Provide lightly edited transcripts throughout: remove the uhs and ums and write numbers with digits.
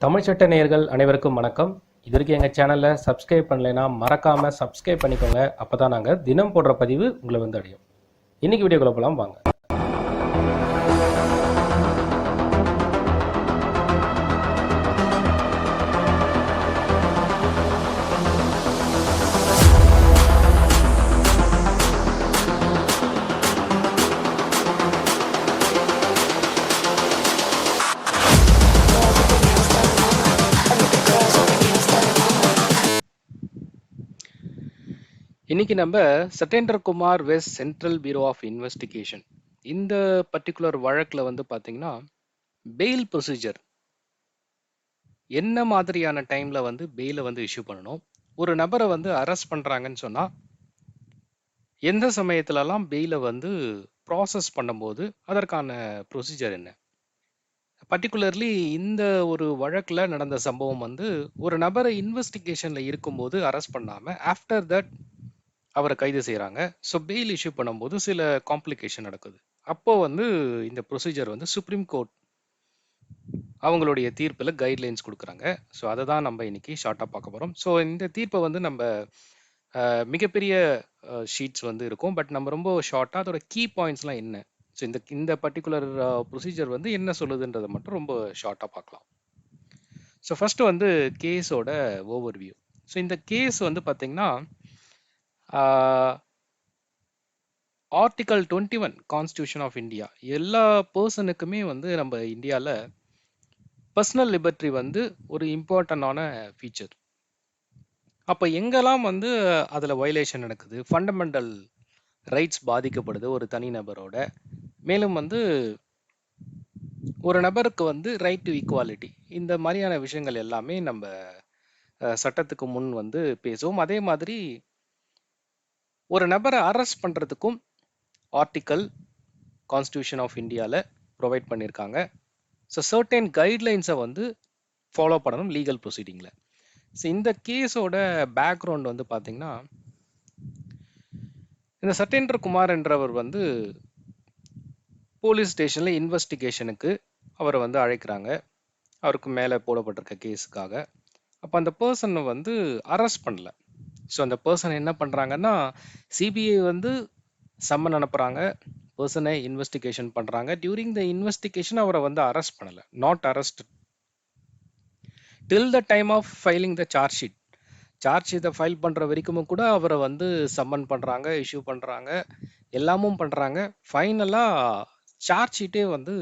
தமிழ் சட்ட நேயர்கள் அனைவருக்கும் வணக்கம். இது வரைக்கும் எங்கள் சேனலை சப்ஸ்கிரைப் பண்ணலைன்னா மறக்காமல் சப்ஸ்கிரைப் பண்ணிக்கோங்க. அப்போ தான் நாங்கள் தினம் போடுற பதிவு உங்களை வந்து அடையும். இன்றைக்கி வீடியோக்குள்ள போகலாம் வாங்க. இன்னைக்கு நம்ம Satyendra Kumar west central bureau of investigation இந்த பர்டிகுலர் வழக்கில் வந்து பார்த்தீங்கன்னா பெயில் ப்ரொசீஜர் என்ன மாதிரியான டைமில் வந்து பெயிலை வந்து இஷ்யூ பண்ணணும், ஒரு நபரை வந்து அரெஸ்ட் பண்ணுறாங்கன்னு சொன்னால் எந்த சமயத்துலலாம் பெயிலை வந்து ப்ராசஸ் பண்ணும்போது அதற்கான ப்ரொசீஜர் என்ன, பர்டிகுலர்லி இந்த ஒரு வழக்கில் நடந்த சம்பவம் வந்து ஒரு நபரை இன்வெஸ்டிகேஷனில் இருக்கும்போது அரெஸ்ட் பண்ணாமல் ஆஃப்டர் தட் அவரை கைது செய்கிறாங்க. ஸோ பெயில் இஷ்யூ பண்ணும்போது சில காம்ப்ளிகேஷன் நடக்குது. அப்போ வந்து இந்த ப்ரொசீஜர் வந்து சுப்ரீம் கோர்ட் அவங்களுடைய தீர்ப்பில் கைட்லைன்ஸ் கொடுக்குறாங்க. ஸோ அதை தான் நம்ம இன்னைக்கு ஷார்ட்டாக பார்க்க போகிறோம். ஸோ இந்த தீர்ப்பை வந்து நம்ம மிகப்பெரிய ஷீட்ஸ் வந்து இருக்கும், பட் நம்ம ரொம்ப ஷார்ட்டாக அதோட கீ பாயிண்ட்ஸ்லாம் என்ன, ஸோ இந்த பர்டிகுலர் ப்ரொசீஜர் வந்து என்ன சொல்லுதுன்றதை மட்டும் ரொம்ப ஷார்ட்டாக பார்க்கலாம். ஸோ ஃபர்ஸ்ட் வந்து கேஸோட ஓவர்வியூ. ஸோ இந்த கேஸ் வந்து பார்த்தீங்கன்னா ஆர்டிகல் 21 கான்ஸ்டியூஷன் ஆஃப் இந்தியா, எல்லா பர்சனுக்குமே வந்து நம்ம இந்தியாவில் பர்சனல் லிபர்ட்டி வந்து ஒரு இம்பார்ட்டண்டான ஃபீச்சர். அப்போ எங்கெல்லாம் வந்து அதில் வயலேஷன் நடக்குது, ஃபண்டமெண்டல் ரைட்ஸ் பாதிக்கப்படுது ஒரு தனிநபரோட, மேலும் வந்து ஒரு நபருக்கு வந்து ரைட் டு ஈக்குவாலிட்டி, இந்த மாதிரியான விஷயங்கள் எல்லாமே நம்ம சட்டத்துக்கு முன் வந்து பேசுவோம். அதே மாதிரி ஒரு நபரை அரெஸ்ட் பண்ணுறதுக்கும் ஆர்டிக்கல் கான்ஸ்டியூஷன் ஆஃப் இந்தியாவில் ப்ரொவைட் பண்ணியிருக்காங்க. ஸோ சர்டன் கைட்லைன்ஸை வந்து ஃபாலோ பண்ணணும் லீகல் ப்ரொசீடிங்கில். ஸோ இந்த கேஸோட பேக்ரவுண்ட் வந்து பார்த்திங்கன்னா, இந்த சத்யேந்திர குமார் என்றவர் வந்து போலீஸ் ஸ்டேஷனில் இன்வெஸ்டிகேஷனுக்கு அவரை வந்து அழைக்கிறாங்க, அவருக்கு மேலே போடப்பட்டிருக்க கேஸுக்காக. அப்போ அந்த பர்சனை வந்து அரெஸ்ட் பண்ணல. ஸோ அந்த பர்சன் என்ன பண்ணுறாங்கன்னா, சிபிஐ வந்து சம்மன் அனுப்புகிறாங்க, பர்சனை இன்வெஸ்டிகேஷன் பண்ணுறாங்க. டியூரிங் த இன்வெஸ்டிகேஷன் அவரை வந்து அரெஸ்ட் பண்ணலை, not arrest till the time of filing the charge sheet. Charge ஷீட்டை ஃபைல் பண்ணுற வரைக்கும் கூட அவரை வந்து சம்மன் பண்ணுறாங்க, இஷ்யூ பண்ணுறாங்க, எல்லாமும் பண்ணுறாங்க. ஃபைனலாக சார்ஜ் ஷீட்டே வந்து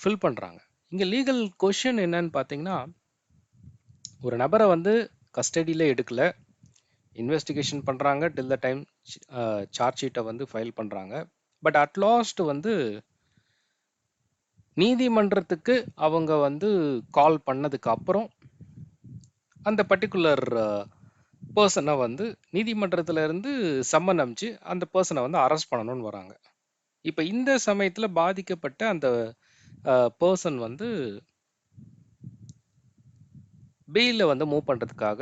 ஃபில் பண்ணுறாங்க. இங்கே லீகல் கொஷின் என்னன்னு பார்த்தீங்கன்னா, ஒரு நபரை வந்து கஸ்டடியில் எடுக்கலை, இன்வெஸ்டிகேஷன் பண்ணுறாங்க, டில் த டைம் சார்ஜ் ஷீட்டை வந்து ஃபைல் பண்ணுறாங்க. பட் அட் லாஸ்ட் வந்து நீதிமன்றத்துக்கு அவங்க வந்து கால் பண்ணதுக்கு அப்புறம் அந்த பர்டிகுலர் பர்சனை வந்து நீதிமன்றத்தில் இருந்து சம்மன் அனுப்பிச்சு அந்த பர்சனை வந்து அரெஸ்ட் பண்ணணும்னு வராங்க. இப்போ இந்த சமயத்தில் பாதிக்கப்பட்ட அந்த பர்சன் வந்து பெயிலில் வந்து மூவ் பண்ணுறதுக்காக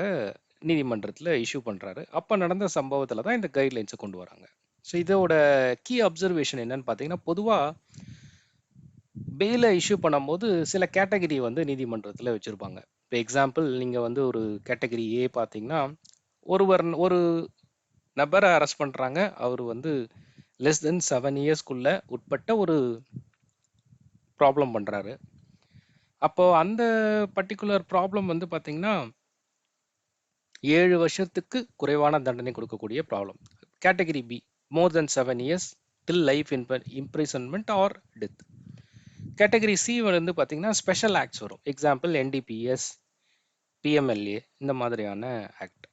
நீதிமன்றத்தில் இஷ்யூ பண்ணுறாரு. அப்போ நடந்த சம்பவத்தில் தான் இந்த கைட்லைன்ஸை கொண்டு வராங்க. ஸோ இதோட கீ அப்சர்வேஷன் என்னன்னு பார்த்தீங்கன்னா, பொதுவாக பெயிலை இஷ்யூ பண்ணும்போது சில கேட்டகரி வந்து நீதிமன்றத்தில் வச்சுருப்பாங்க. இப்போ எக்ஸாம்பிள், நீங்கள் வந்து ஒரு கேட்டகரி ஏ பார்த்தீங்கன்னா, ஒரு நபரை அரெஸ்ட் பண்ணுறாங்க, அவர் வந்து லெஸ் தென் 7 இயர்ஸ்க்குள்ளே உட்பட்ட ஒரு ப்ராப்ளம் பண்ணுறாரு. அப்போது அந்த பர்டிகுலர் ப்ராப்ளம் வந்து பார்த்தீங்கன்னா 7 வருஷத்துக்கு குறைவான தண்டனை கொடுக்கக்கூடிய problem. Category be more then 7 years till life imprisonment R death. Category C வந்து பார்த்தீங்கன்னா ஸ்பெஷல் ஆக்ட்ஸ் வரும். எக்ஸாம்பிள் என்டிபிஎஸ், பிஎம்எல்ஏ, இந்த மாதிரியான ஆக்ட்.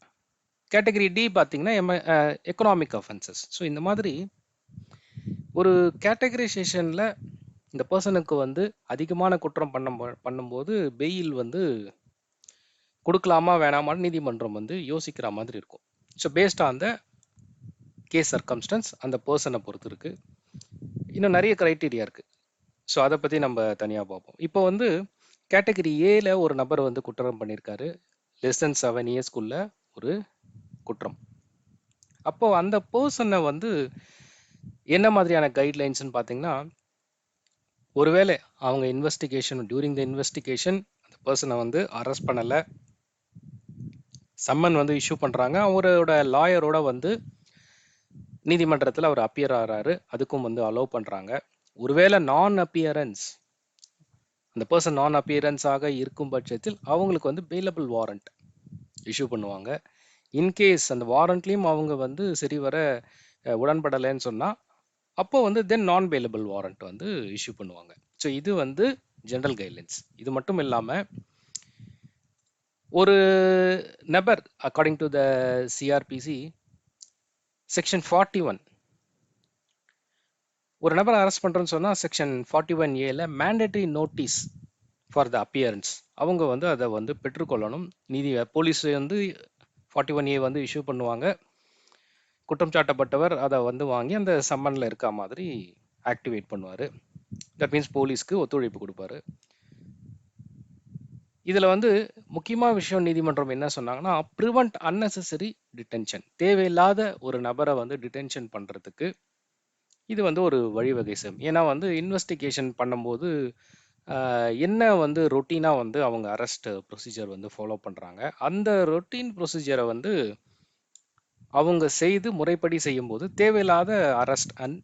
கேட்டகரி டி பார்த்தீங்கன்னா எக்கனாமிக் அஃபென்சஸ். ஸோ இந்த மாதிரி ஒரு கேட்டகரைசேஷனில் இந்த பர்சனுக்கு வந்து அதிகமான குற்றம் பண்ணும்போது பெயில் வந்து கொடுக்கலாமா வேணாமான்னு நீதிமன்றம் வந்து யோசிக்கிற மாதிரி இருக்கும். So based on the case circumstances அந்த பர்சனை பொறுத்து இருக்குது. இன்னும் நிறைய க்ரைட்டீரியா இருக்குது. ஸோ அதை பற்றி நம்ம தனியாக பார்ப்போம். இப்போ வந்து கேட்டகரி ஏல ஒரு நபர் வந்து குற்றம் பண்ணியிருக்காரு, லெஸ் தென் 7 இயர்ஸ்க்குள்ள ஒரு குற்றம். அப்போது அந்த பர்சனை வந்து என்ன மாதிரியான கைட்லைன்ஸ்னு பார்த்தீங்கன்னா, ஒருவேளை அவங்க டியூரிங் த இன்வெஸ்டிகேஷன் அந்த பர்சனை வந்து அரெஸ்ட் பண்ணலை, சம்மன் வந்து இஷ்யூ பண்ணுறாங்க. அவரோட லாயரோட வந்து நீதிமன்றத்தில் அவர் அப்பியர் ஆகிறாரு, அதுக்கும் வந்து அலோவ் பண்ணுறாங்க. ஒருவேளை நான் அப்பியரன்ஸ், அந்த பர்சன் நான் அப்பியரன்ஸாக இருக்கும் பட்சத்தில் அவங்களுக்கு வந்து பெயிலபிள் வாரண்ட் இஷ்யூ பண்ணுவாங்க. இன்கேஸ் அந்த வாரண்ட்லேயும் அவங்க வந்து சரிவர உடன்படலைன்னு சொன்னால் அப்போ வந்து தென் நான் பெயிலபிள் வாரண்ட் வந்து இஷ்யூ பண்ணுவாங்க. ஸோ இது வந்து ஜென்ரல் கைட்லைன்ஸ். இது மட்டும் இல்லாமல் ஒரு நபர் according to the CrPC section 41, ஒரு நபர் அரெஸ்ட் பண்ணுறேன்னு சொன்னால் section 41A mandatory notice for the appearance அவங்க வந்து அதை வந்து பெற்றுக்கொள்ளணும். போலீஸ் வந்து 41A வந்து இஷ்யூ பண்ணுவாங்க. குற்றம் சாட்டப்பட்டவர் அதை வந்து வாங்கி அந்த சம்மனில் இருக்க மாதிரி ஆக்டிவேட் பண்ணுவார். தட் மீன்ஸ் போலீஸ்க்கு ஒத்துழைப்பு கொடுப்பாரு. இதில் வந்து முக்கியமான விஷயம் நீதிமன்றம் என்ன சொன்னாங்கன்னா, ப்ரிவெண்ட் அன்னெசரி டிடென்ஷன், தேவையில்லாத ஒரு நபரை வந்து டிடென்ஷன் பண்ணுறதுக்கு இது வந்து ஒரு வழிவகை செய்யும். ஏன்னா வந்து இன்வெஸ்டிகேஷன் பண்ணும்போது என்ன வந்து ரொட்டீனாக வந்து அவங்க அரெஸ்ட் ப்ரொசீஜர் வந்து ஃபாலோ பண்ணுறாங்க, அந்த ரொட்டீன் ப்ரொசீஜரை வந்து அவங்க செய்து முறைப்படி செய்யும்போது தேவையில்லாத அரெஸ்ட் அண்ட்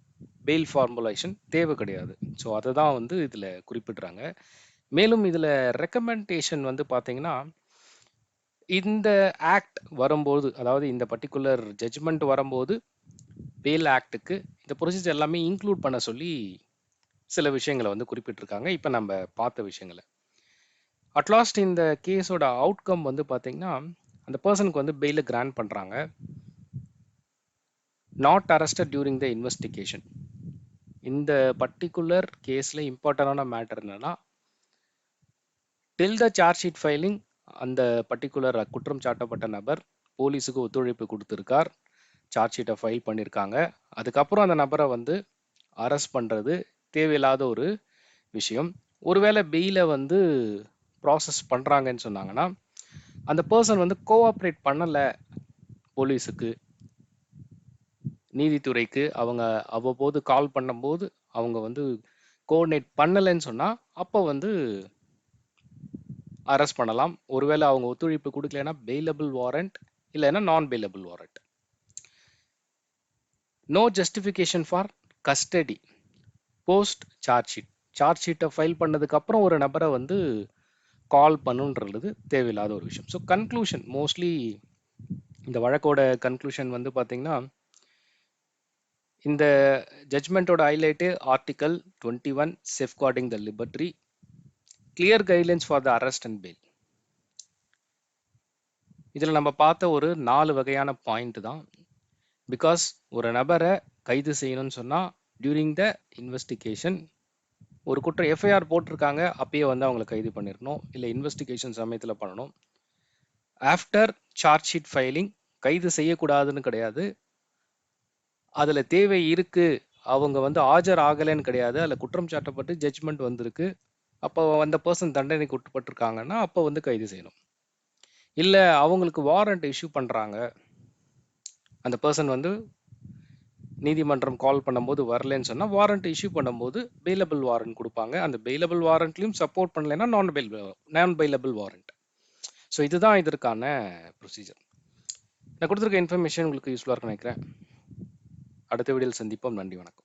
பெயில் ஃபார்முலேஷன் தேவை கிடையாது. ஸோ அதை தான் வந்து இதில் குறிப்பிட்றாங்க. மேலும் இதில் ரெக்கமெண்டேஷன் வந்து பார்த்தீங்கன்னா, இந்த ஆக்ட் வரும்போது, அதாவது இந்த பர்டிகுலர் ஜட்ஜ்மெண்ட் வரும்போது பெயில் ஆக்டுக்கு இந்த ப்ரொசீஜர் எல்லாமே இன்க்ளூட் பண்ண சொல்லி சில விஷயங்களை வந்து குறிப்பிட்டிருக்காங்க. இப்போ நம்ம பார்த்த விஷயங்களை அட்லாஸ்ட் இந்த கேஸோட அவுட்கம் வந்து பார்த்தீங்கன்னா, அந்த பர்சனுக்கு வந்து பெயில கிராண்ட் பண்ணுறாங்க. Not arrested during the investigation. இந்த பர்டிகுலர் கேஸில் இம்பார்ட்டண்டான மேட்டர் என்னன்னா, டில் த சார்ஜ் ஷீட் ஃபைலிங் அந்த பர்டிகுலர் குற்றம் சாட்டப்பட்ட நபர் போலீஸுக்கு ஒத்துழைப்பு கொடுத்துருக்கார், சார்ஜ் ஷீட்டை ஃபைல் பண்ணியிருக்காங்க. அதுக்கப்புறம் அந்த நபரை வந்து அரெஸ்ட் பண்ணுறது தேவையில்லாத ஒரு விஷயம். ஒருவேளை பெயிலை வந்து ப்ராசஸ் பண்ணுறாங்கன்னு சொன்னாங்கன்னா, அந்த பர்சன் வந்து கோஆப்ரேட் பண்ணலை போலீஸுக்கு, நீதித்துறைக்கு அவங்க அவ்வப்போது கால் பண்ணும்போது அவங்க வந்து கோஆர்டினேட் பண்ணலைன்னு சொன்னால் அப்போ வந்து அரெஸ்ட் பண்ணலாம். ஒருவேளை அவங்க ஒத்துழைப்பு கொடுக்கலன்னா பெயிலபிள் வாரண்ட், இல்லைன்னா non bailable warrant. No justification for custody post charge sheet. Charge ஷீட்டை ஃபைல் பண்ணதுக்கப்புறம் ஒரு நபரை வந்து கால் பண்ணுன்றது தேவையில்லாத ஒரு விஷயம். ஸோ கன்க்ளூஷன், மோஸ்ட்லி இந்த வழக்கோட கன்க்ளூஷன் வந்து பார்த்தீங்கன்னா, இந்த ஜட்ஜ்மெண்ட்டோட highlight article 21 safeguarding the liberty, clear guidelines for the arrest and bail. இதில் நம்ம பார்த்த ஒரு 4 வகையான பாயிண்ட் தான். பிகாஸ் ஒரு நபரை கைது செய்யணும்னு சொன்னால் டியூரிங் த இன்வெஸ்டிகேஷன், ஒரு குற்றம் எஃப்ஐஆர் போட்டிருக்காங்க அப்பயே வந்து அவங்களை கைது பண்ணிடணும், இல்லை இன்வெஸ்டிகேஷன் சமயத்தில் பண்ணணும். ஆஃப்டர் சார்ஜ் ஷீட் ஃபைலிங் கைது செய்யக்கூடாதுன்னு கிடையாது, அதில் தேவை இருக்குது, அவங்க வந்து ஆஜர் ஆகலைன்னு கிடையாது, அதில் குற்றம் சாட்டப்பட்டு ஜட்ஜ்மெண்ட் வந்திருக்கு, அப்போ அந்த பர்சன் தண்டனைக்கு உட்பட்டிருக்காங்கன்னா அப்போ வந்து கைது செய்யணும். இல்லை அவங்களுக்கு வாரண்ட் இஷ்யூ பண்ணுறாங்க, அந்த பர்சன் வந்து நீதிமன்றம் கால் பண்ணும்போது வரலன்னு சொன்னால் வாரண்ட் இஷ்யூ பண்ணும்போது பெயிலபிள் வாரண்ட் கொடுப்பாங்க. அந்த பெயிலபிள் வாரண்ட்லையும் சப்போர்ட் பண்ணலைன்னா நான் பெயிலபிள் வாரண்ட். ஸோ இதுதான் இதற்கான ப்ரொசீஜர். நான் கொடுத்துருக்க இன்ஃபர்மேஷன் உங்களுக்கு யூஸ்ஃபுல்லாக இருக்குன்னு நினைக்கிறேன். அடுத்த வீடியோவில் சந்திப்போம். நன்றி, வணக்கம்.